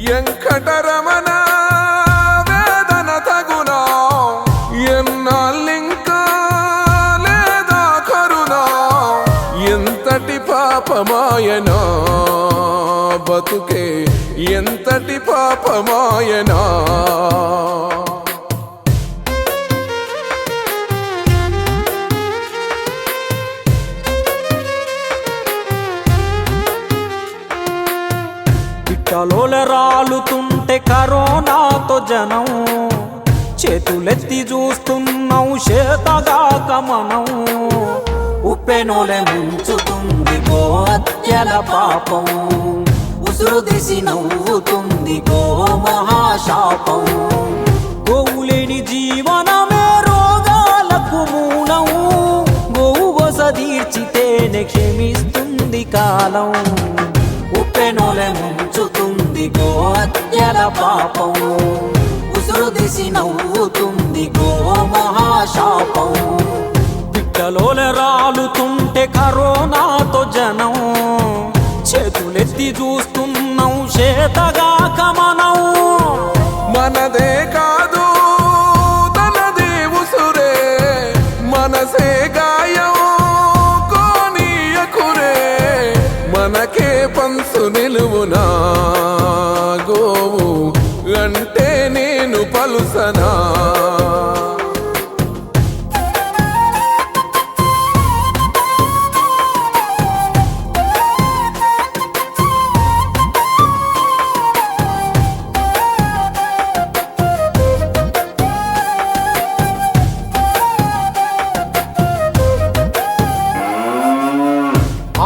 వెంకటరమణ వేదన తగునా ఎన్నాళ్ళింకా లేదా కరుణా ఎంతటి పాపమాయనా బతుకే ఎంతటి పాపమాయనా పిట్టలోల రాలుతుంటే కరోనాతో జనం చేతులెత్తి చూస్తున్నాం చేతగాక మనం ఉప్పెనోలే ముంచుతుంది గో హత్యల పాపం ఉసురు దిసి నవ్వుతుంది గో మహాశాపం గోవులేని జీవనమే రోగాలకు మూలం గోవు గొస తీర్చితేనే క్షమిస్తుంది కాలం ఉప్పెనోలే ముంచుతుంది గో హత్యల పాపం ఉసురు దిసి నవ్వుతుంది గో మహాశాపం పిట్టలోల రాలుతుంటే కరోనాతో జనం చేతులెత్తి చూస్తున్నాం చేతగాక మనం మనదే కాదు తనదే ఉసురే మనసే గాయం కోనీయకురే మనకే పంచు నిలువునా గోవు అంటే నేను పలుసనా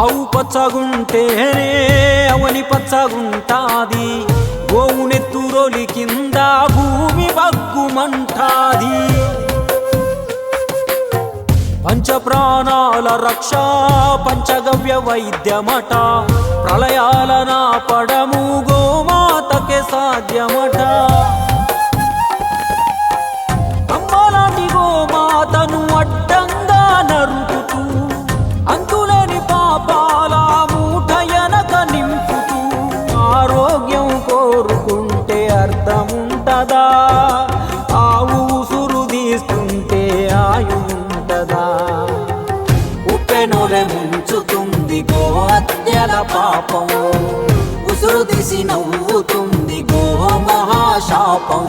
ఆవు పచ్చగుంటేనే అవని పచ్చగుంటాది గోవు నెత్తురోలి కింద భూమి బగ్గుమంటాది పంచప్రాణాల రక్ష పంచగవ్య వైద్యమట ప్రళయాల నాపడము గోమాతకే సాధ్యమట అమ్మలాంటి గోమాతను అడ్డంగా నరుకుతూ అంతులేని పాపాల మూట ఎనక నింపుతూ ఆరోగ్యం కోరుకుంటే అర్థముంటదా ఆవు ఉసురు తీస్తుంటే ఆయుంటదా ఉప్పెనోలే ముంచుతుంది గో హత్యల పాపం ఉసురు దిసి నవ్వుతుంది గో మహాశాపం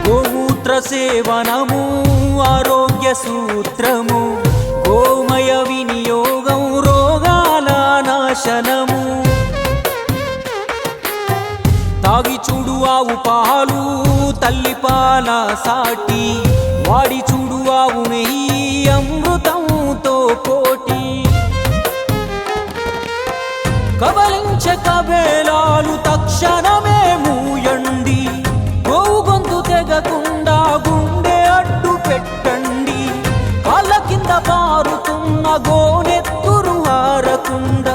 గోమూత్ర సేవనము ఆరోగ్య సూత్రము గోమయ వినియోగం రోగాల నాశనము తాగి చూడు ఆవు పాలు తల్లి పాల సాటి వాడి చూడు ఆవు నెయ్యి అమృతంతో కోటి కబలించే కబేలాలు తక్షణమే మూయండి గోవు గొంతు తెగకుండా గుండె అడ్డు పెట్టండి కాళ్ళ కింద పారుతున్న గోనెత్తురు ఆరకుండా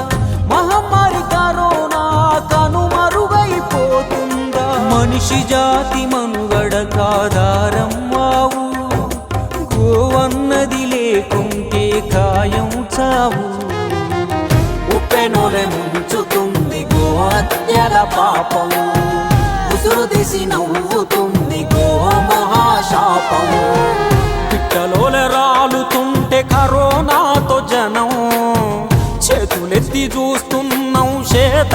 మహమ్మారి కరోనా కనుమరుగైపోతుందా మనిషి జాతి మనుగడ కాదారం మావు గోవన్నది లేకుంటే ఖాయం చావు ఉప్పెనోలే ముంచుతుంది గో హత్యల పాపం ఉసురు దిసి నవ్వుతుంది గో మహాశాపం పిట్టలోల రాలుతుంటే కరోనాతో జనం చేతులెత్తి చూస్తున్నాం చేత